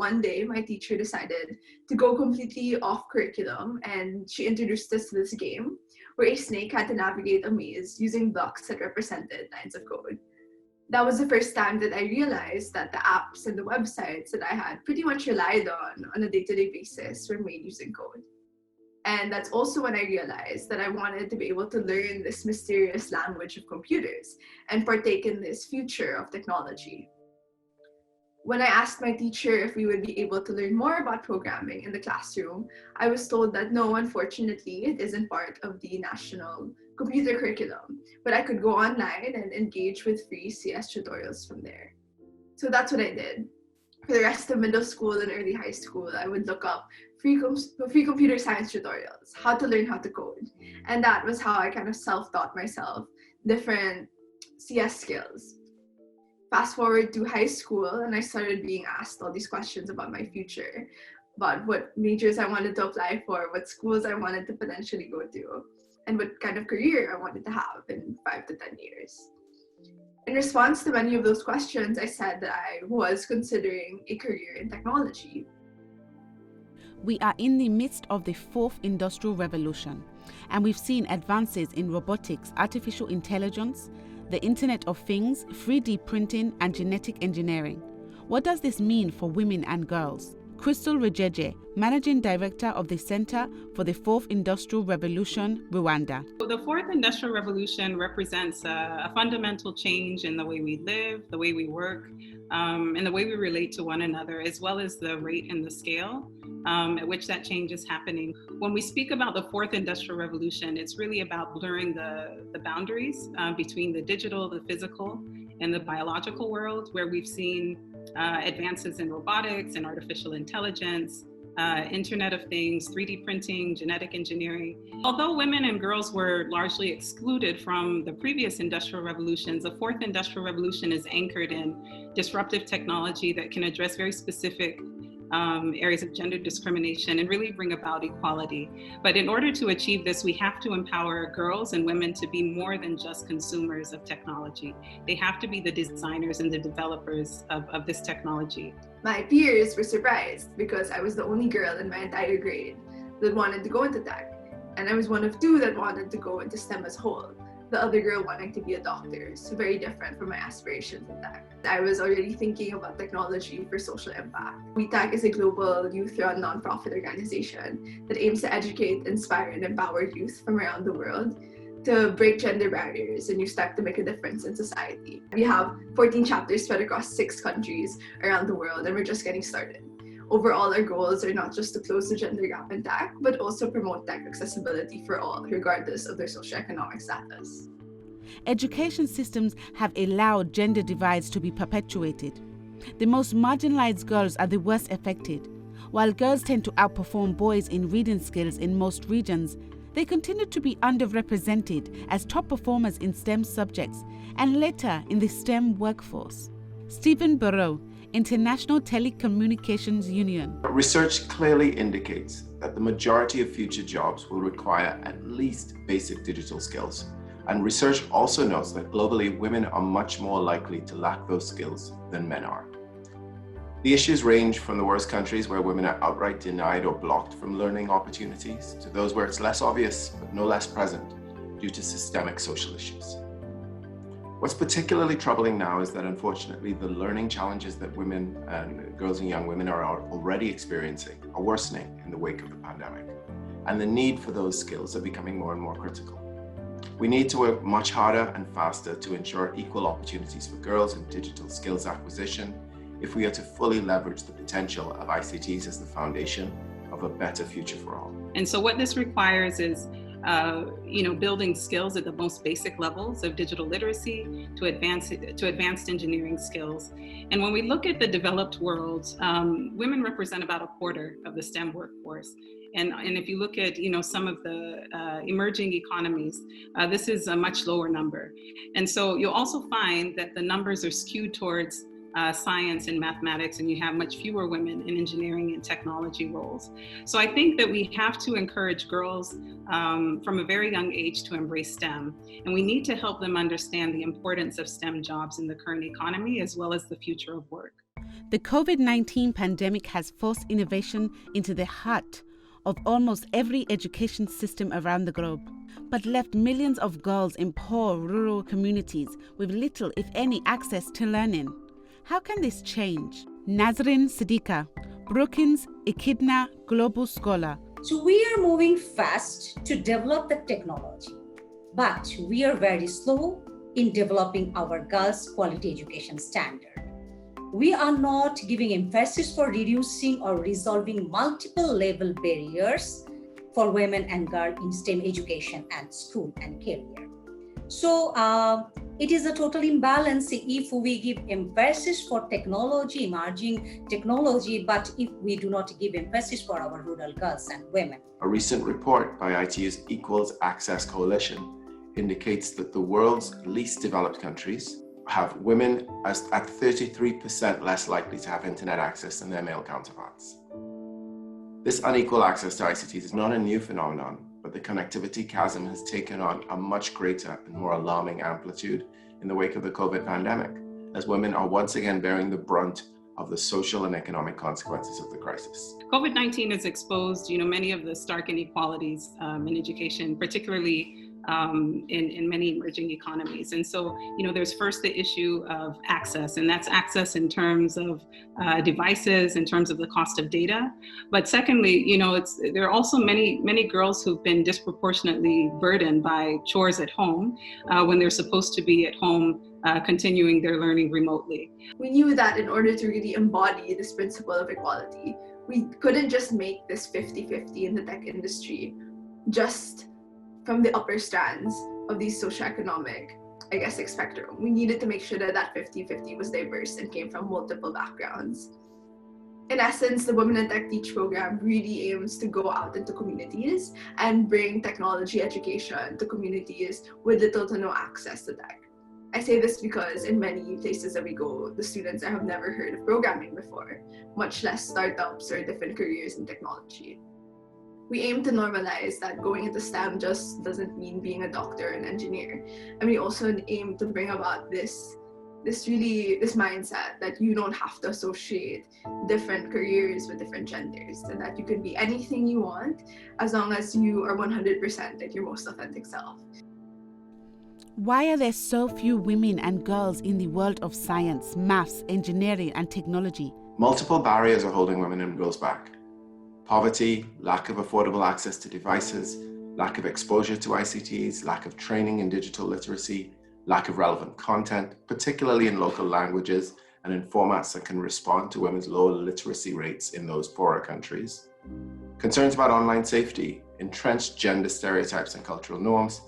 one day, my teacher decided to go completely off curriculum, and she introduced us to this game where a snake had to navigate a maze using blocks that represented lines of code. That was the first time that I realized that the apps and the websites that I had pretty much relied on a day-to-day basis were made using code. And that's also when I realized that I wanted to be able to learn this mysterious language of computers and partake in this future of technology. When I asked my teacher if we would be able to learn more about programming in the classroom, I was told that no, unfortunately, it isn't part of the national computer curriculum, but I could go online and engage with free CS tutorials from there. So that's what I did. For the rest of middle school and early high school, I would look up free computer science tutorials, how to learn how to code. And that was how I kind of self-taught myself different CS skills. Fast forward to high school, and I started being asked all these questions about my future, about what majors I wanted to apply for, what schools I wanted to potentially go to, and what kind of career I wanted to have in 5 to 10 years. In response to many of those questions, I said that I was considering a career in technology. We are in the midst of the fourth industrial revolution, and we've seen advances in robotics, artificial intelligence, the Internet of Things, 3D printing, and genetic engineering. What does this mean for women and girls? Crystal Rejeje, Managing Director of the Center for the Fourth Industrial Revolution, Rwanda. The Fourth Industrial Revolution represents a fundamental change in the way we live, the way we work, and the way we relate to one another, as well as the rate and the scale at which that change is happening. When we speak about the Fourth Industrial Revolution, it's really about blurring the boundaries between the digital, the physical, and the biological world, where we've seen advances in robotics and artificial intelligence, Internet of Things, 3D printing, genetic engineering. Although women and girls were largely excluded from the previous industrial revolutions, the fourth industrial revolution is anchored in disruptive technology that can address very specific areas of gender discrimination and really bring about equality. But in order to achieve this, we have to empower girls and women to be more than just consumers of technology. They have to be the designers and the developers of this technology. My peers were surprised because I was the only girl in my entire grade that wanted to go into tech. And I was one of 2 that wanted to go into STEM as a whole. The other girl wanting to be a doctor, so very different from my aspirations in tech. I was already thinking about technology for social impact. WeTech is a global youth-run nonprofit organization that aims to educate, inspire, and empower youth from around the world to break gender barriers and use tech to make a difference in society. We have 14 chapters spread across 6 countries around the world, and we're just getting started. Overall, our goals are not just to close the gender gap in tech, but also promote tech accessibility for all, regardless of their socioeconomic status. Education systems have allowed gender divides to be perpetuated. The most marginalized girls are the worst affected. While girls tend to outperform boys in reading skills in most regions, they continue to be underrepresented as top performers in STEM subjects and later in the STEM workforce. Stephen Burrow, International Telecommunications Union. Research clearly indicates that the majority of future jobs will require at least basic digital skills. And research also notes that globally, women are much more likely to lack those skills than men are. The issues range from the worst countries where women are outright denied or blocked from learning opportunities to those where it's less obvious but no less present due to systemic social issues. What's particularly troubling now is that unfortunately the learning challenges that women and girls and young women are already experiencing are worsening in the wake of the pandemic, and the need for those skills are becoming more and more critical. We need to work much harder and faster to ensure equal opportunities for girls in digital skills acquisition if we are to fully leverage the potential of ICTs as the foundation of a better future for all. And so what this requires is building skills at the most basic levels of digital literacy to advanced engineering skills. And when we look at the developed world, women represent about 1/4 of the STEM workforce. And if you look at some of the emerging economies, this is a much lower number. And so you'll also find that the numbers are skewed towards science and mathematics, and you have much fewer women in engineering and technology roles. So I think that we have to encourage girls from a very young age to embrace STEM, and we need to help them understand the importance of STEM jobs in the current economy as well as the future of work. The COVID-19 pandemic has forced innovation into the heart of almost every education system around the globe, but left millions of girls in poor rural communities with little, if any, access to learning. How can this change? Nazrin Siddiqa, Brookings Echidna Global Scholar. So we are moving fast to develop the technology, but we are very slow in developing our girls' quality education standard. We are not giving emphasis for reducing or resolving multiple level barriers for women and girls in STEM education and school and career. So it is a total imbalance if we give emphasis for technology, emerging technology, but if we do not give emphasis for our rural girls and women. A recent report by ITU's Equals Access Coalition indicates that the world's least developed countries have women at 33% less likely to have internet access than their male counterparts. This unequal access to ICTs is not a new phenomenon, but the connectivity chasm has taken on a much greater and more alarming amplitude in the wake of the COVID pandemic, as women are once again bearing the brunt of the social and economic consequences of the crisis. COVID-19 has exposed, many of the stark inequalities in education, particularly in many emerging economies. And so, there's first the issue of access, and that's access in terms of devices, in terms of the cost of data. But secondly, there are also many girls who've been disproportionately burdened by chores at home when they're supposed to be at home continuing their learning remotely. We knew that in order to really embody this principle of equality, we couldn't just make this 50-50 in the tech industry just from the upper strands of these socioeconomic, spectrum. We needed to make sure that 50-50 was diverse and came from multiple backgrounds. In essence, the Women in Tech Teach program really aims to go out into communities and bring technology education to communities with little to no access to tech. I say this because in many places that we go, the students have never heard of programming before, much less startups or different careers in technology. We aim to normalize that going into STEM just doesn't mean being a doctor or an engineer. And we also aim to bring about this mindset that you don't have to associate different careers with different genders, and that you can be anything you want as long as you are 100% like your most authentic self. Why are there so few women and girls in the world of science, maths, engineering, and technology? Multiple barriers are holding women and girls back. Poverty, lack of affordable access to devices, lack of exposure to ICTs, lack of training in digital literacy, lack of relevant content, particularly in local languages and in formats that can respond to women's low literacy rates in those poorer countries. Concerns about online safety, entrenched gender stereotypes and cultural norms,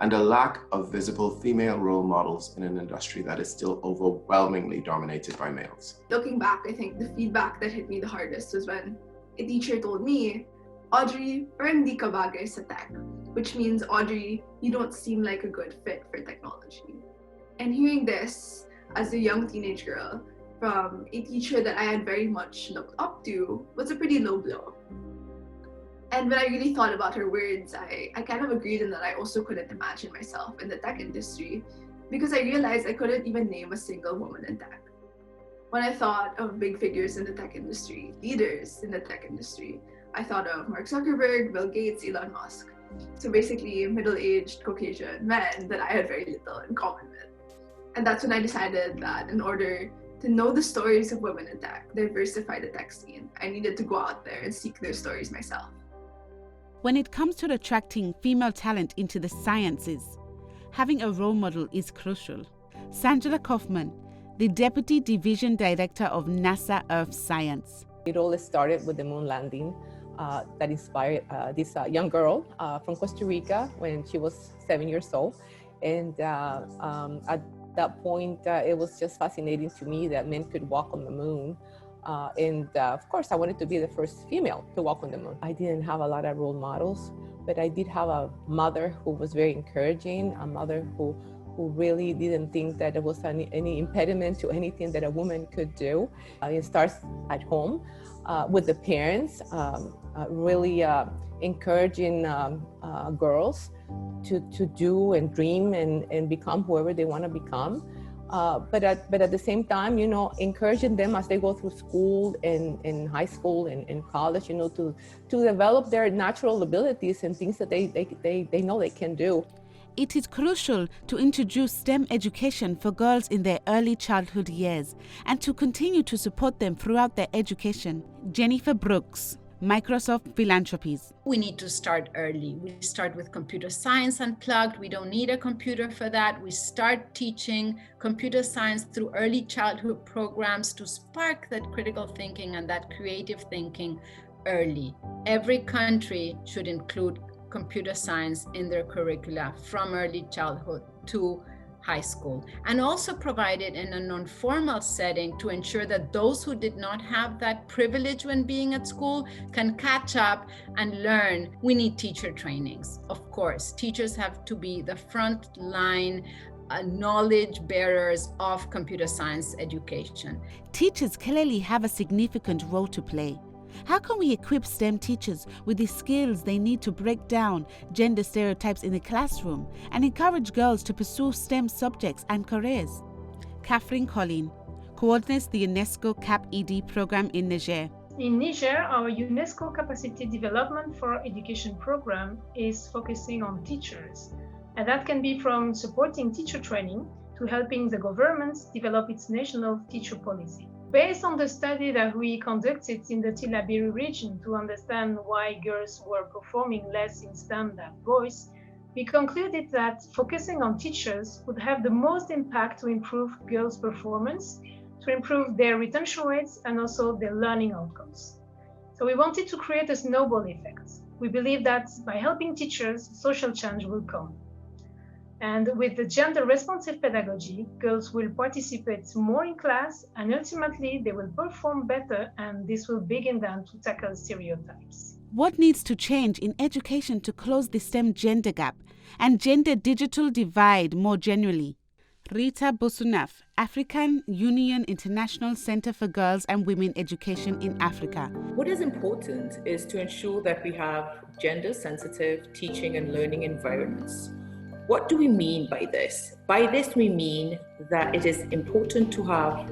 and a lack of visible female role models in an industry that is still overwhelmingly dominated by males. Looking back, I think the feedback that hit me the hardest was when a teacher told me, "Audrey, parang di ka bagay sa tech," which means, "Audrey, you don't seem like a good fit for technology." And hearing this as a young teenage girl from a teacher that I had very much looked up to was a pretty low blow. And when I really thought about her words, I kind of agreed in that I also couldn't imagine myself in the tech industry because I realized I couldn't even name a single woman in tech. When I thought of big figures in the tech industry, leaders in the tech industry, I thought of Mark Zuckerberg, Bill Gates, Elon Musk. So basically middle-aged Caucasian men that I had very little in common with. And that's when I decided that in order to know the stories of women in tech, diversify the tech scene, I needed to go out there and seek their stories myself. When it comes to attracting female talent into the sciences, having a role model is crucial. Sanjala Kaufman, the Deputy Division Director of NASA Earth Science. It all started with the moon landing that inspired this young girl from Costa Rica when she was 7 years old. And at that point, it was just fascinating to me that men could walk on the moon. Of course, I wanted to be the first female to walk on the moon. I didn't have a lot of role models, but I did have a mother who was very encouraging, a mother who really didn't think that there was any impediment to anything that a woman could do. It starts at home with the parents, really encouraging girls to do and dream and become whoever they want to become. But at the same time, encouraging them as they go through school and in high school and in college, to develop their natural abilities and things that they know they can do. It is crucial to introduce STEM education for girls in their early childhood years and to continue to support them throughout their education. Jennifer Brooks, Microsoft Philanthropies. We need to start early. We start with computer science unplugged. We don't need a computer for that. We start teaching computer science through early childhood programs to spark that critical thinking and that creative thinking early. Every country should include computer science in their curricula from early childhood to high school, and also provide it in a non-formal setting to ensure that those who did not have that privilege when being at school can catch up and learn. We need teacher trainings. Of course, teachers have to be the front line knowledge bearers of computer science education. Teachers clearly have a significant role to play. How can we equip STEM teachers with the skills they need to break down gender stereotypes in the classroom and encourage girls to pursue STEM subjects and careers? Catherine Collin coordinates the UNESCO CAP-ED program in Niger. In Niger, our UNESCO Capacity Development for Education program is focusing on teachers, and that can be from supporting teacher training to helping the government develop its national teacher policy. Based on the study that we conducted in the Tillabéri region to understand why girls were performing less in STEM than boys, we concluded that focusing on teachers would have the most impact to improve girls' performance, to improve their retention rates, and also their learning outcomes. So we wanted to create a snowball effect. We believe that by helping teachers, social change will come. And with the gender-responsive pedagogy, girls will participate more in class, and ultimately they will perform better, and this will begin then to tackle stereotypes. What needs to change in education to close the STEM gender gap and gender-digital divide more generally? Rita Bosunaf, African Union International Center for Girls and Women Education in Africa. What is important is to ensure that we have gender-sensitive teaching and learning environments. What do we mean by this? By this, we mean that it is important to have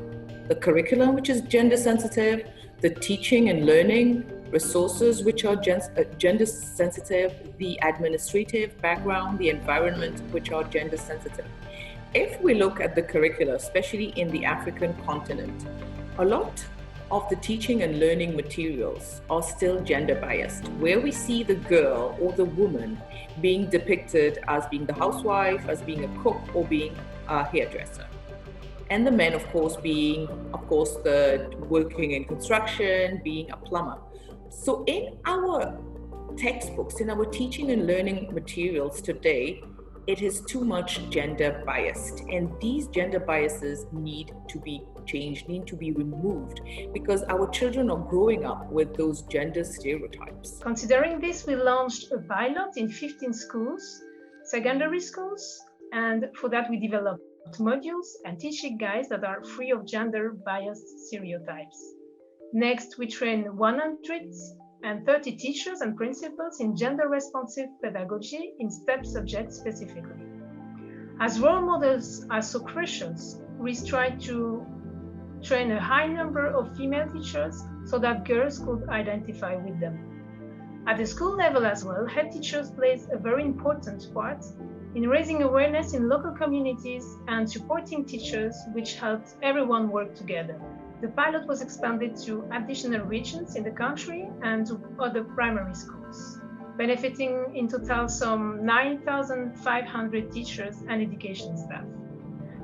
the curriculum, which is gender sensitive, the teaching and learning resources, which are gender sensitive, the administrative background, the environment, which are gender sensitive. If we look at the curricula, especially in the African continent, a lot of the teaching and learning materials are still gender biased, where we see the girl or the woman being depicted as being the housewife, as being a cook, or being a hairdresser. And the men, of course, being, the working in construction, being a plumber. So in our textbooks, in our teaching and learning materials today, it is too much gender biased. And these gender biases need to be changed, need to be removed, because our children are growing up with those gender stereotypes. Considering this, we launched a pilot in 15 schools, secondary schools, and for that we developed modules and teaching guides that are free of gender biased stereotypes. Next, we train 130 teachers and principals in gender responsive pedagogy in STEM subjects specifically. As role models are so crucial, we tried to train a high number of female teachers so that girls could identify with them. At the school level as well, head teachers plays a very important part in raising awareness in local communities and supporting teachers, which helped everyone work together. The pilot was expanded to additional regions in the country and to other primary schools, benefiting in total some 9,500 teachers and education staff.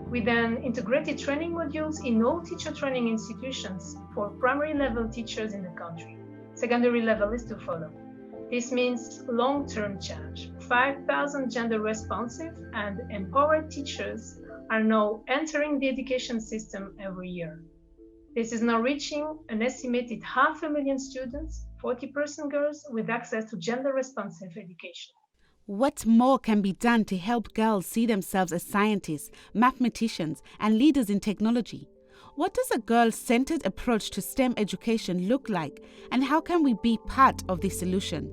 We then integrated training modules in all teacher training institutions for primary level teachers in the country. Secondary level is to follow. This means long-term change. 5,000 gender-responsive and empowered teachers are now entering the education system every year. This is now reaching an estimated 500,000 students, 40% girls, with access to gender-responsive education. What more can be done to help girls see themselves as scientists, mathematicians, and leaders in technology? What does a girl-centered approach to STEM education look like, and how can we be part of the solution?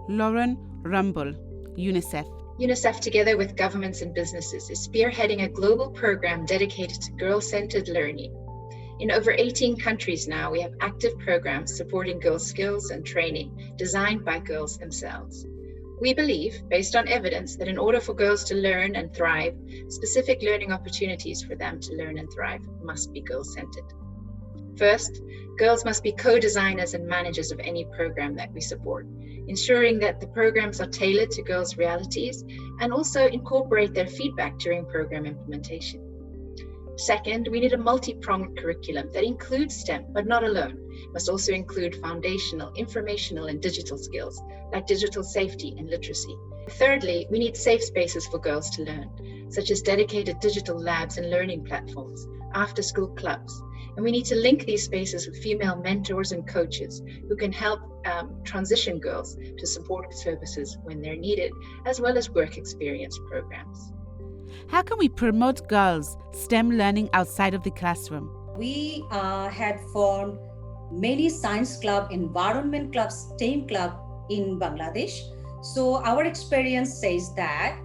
Lauren Rumble, UNICEF. UNICEF, together with governments and businesses, is spearheading a global program dedicated to girl-centered learning. In over 18 countries now, we have active programs supporting girls' skills and training designed by girls themselves. We believe, based on evidence, that in order for girls to learn and thrive, specific learning opportunities for them to learn and thrive must be girl-centered. First, girls must be co-designers and managers of any program that we support, ensuring that the programs are tailored to girls' realities and also incorporate their feedback during program implementation. Second, we need a multi-pronged curriculum that includes STEM, but not alone. It must also include foundational, informational, and digital skills, like digital safety and literacy. Thirdly, we need safe spaces for girls to learn, such as dedicated digital labs and learning platforms, after-school clubs. And we need to link these spaces with female mentors and coaches who can help transition girls to support services when they're needed, as well as work experience programs. How can we promote girls' STEM learning outside of the classroom? We had formed many science club, environment clubs, STEM club in Bangladesh. So our experience says that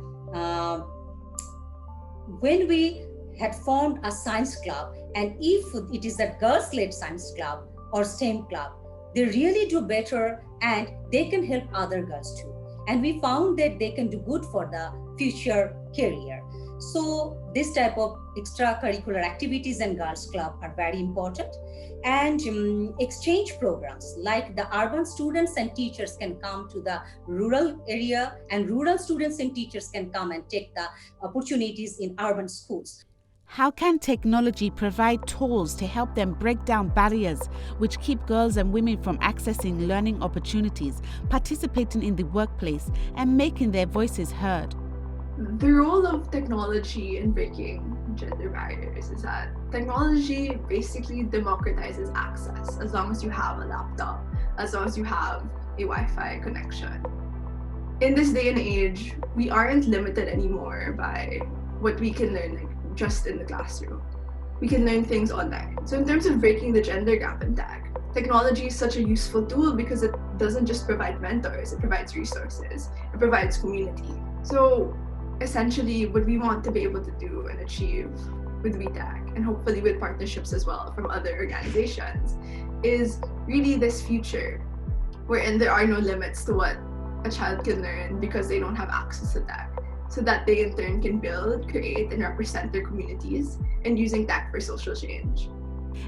when we had formed a science club, and if it is a girls-led science club or STEM club, they really do better and they can help other girls too. And we found that they can do good for the future career. So this type of extracurricular activities and girls club are very important. And exchange programs like the urban students and teachers can come to the rural area, and rural students and teachers can come and take the opportunities in urban schools. How can technology provide tools to help them break down barriers which keep girls and women from accessing learning opportunities, participating in the workplace, and making their voices heard? The role of technology in breaking gender barriers is that technology basically democratizes access as long as you have a laptop, as long as you have a Wi-Fi connection. In this day and age, we aren't limited anymore by what we can learn just in the classroom. We can learn things online. So in terms of breaking the gender gap in tech, technology is such a useful tool because it doesn't just provide mentors, it provides resources, it provides community. So essentially what we want to be able to do and achieve with WeTech, and hopefully with partnerships as well from other organizations, is really this future wherein there are no limits to what a child can learn because they don't have access to tech, so that they in turn can build, create, and represent their communities and using tech for social change.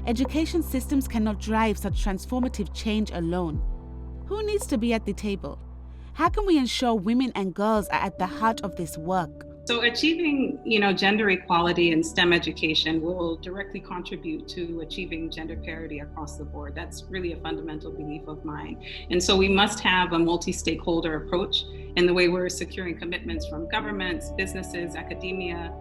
Education systems cannot drive such transformative change alone. Who needs to be at the table? How can we ensure women and girls are at the heart of this work? So achieving, gender equality in STEM education will directly contribute to achieving gender parity across the board. That's really a fundamental belief of mine. And so we must have a multi-stakeholder approach in the way we're securing commitments from governments, businesses, academia,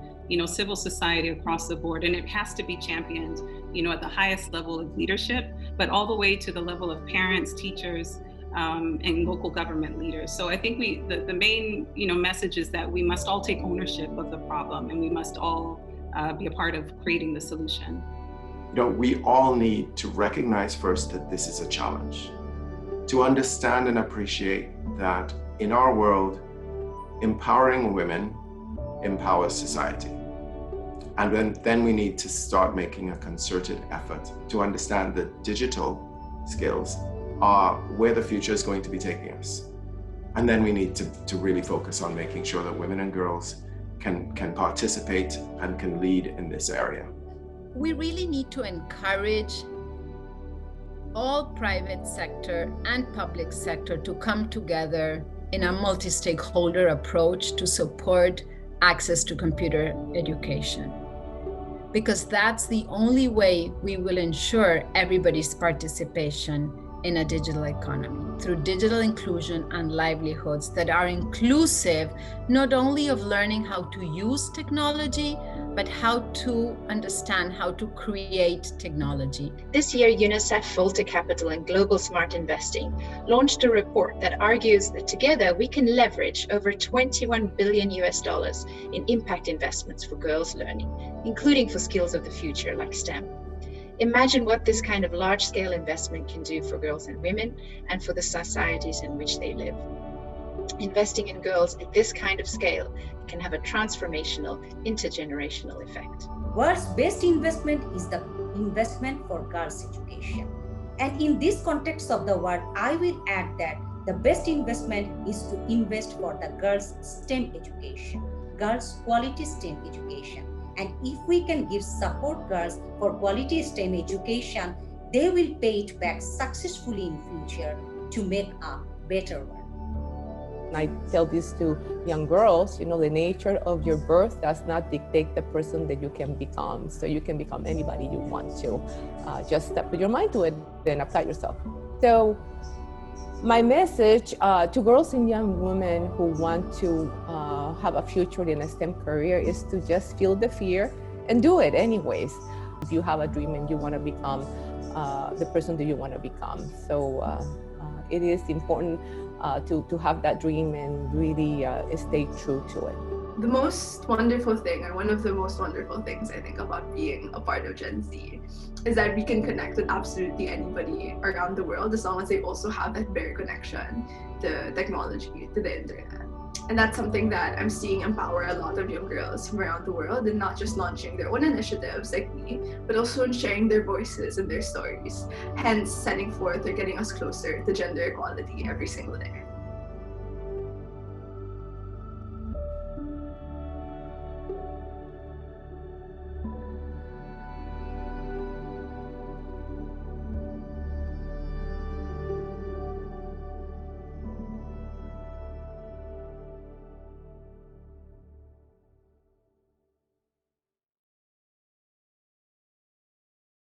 civil society across the board. And it has to be championed, at the highest level of leadership, but all the way to the level of parents, teachers, and local government leaders. So I think the main message is that we must all take ownership of the problem, and we must all be a part of creating the solution. We all need to recognize first that this is a challenge, to understand and appreciate that in our world, empowering women empowers society. And then we need to start making a concerted effort to understand that digital skills are where the future is going to be taking us. And then we need to really focus on making sure that women and girls can participate and can lead in this area. We really need to encourage all private sector and public sector to come together in a multi-stakeholder approach to support access to computer education. Because that's the only way we will ensure everybody's participation in a digital economy, through digital inclusion and livelihoods that are inclusive, not only of learning how to use technology, but how to understand how to create technology. This year, UNICEF, Volta Capital, and Global Smart Investing launched a report that argues that together we can leverage over $21 billion in impact investments for girls' learning, including for skills of the future like STEM. Imagine what this kind of large-scale investment can do for girls and women and for the societies in which they live. Investing in girls at this kind of scale can have a transformational, intergenerational effect. World's best investment is the investment for girls' education. And in this context of the word, I will add that the best investment is to invest for the girls' STEM education, girls' quality STEM education. And if we can give support girls for quality STEM education, they will pay it back successfully in future to make a better world. I tell this to young girls, the nature of your birth does not dictate the person that you can become. So you can become anybody you want to. Just put your mind to it, then apply yourself. So my message to girls and young women who want to have a future in a STEM career is to just feel the fear and do it anyways. If you have a dream and you want to become the person that you want to become. So it is important to have that dream and really stay true to it. The most wonderful thing, or one of the most wonderful things I think about being a part of Gen Z, is that we can connect with absolutely anybody around the world as long as they also have that bare connection to technology, to the internet. And that's something that I'm seeing empower a lot of young girls from around the world, and not just launching their own initiatives like me, but also in sharing their voices and their stories, hence sending forth or getting us closer to gender equality every single day.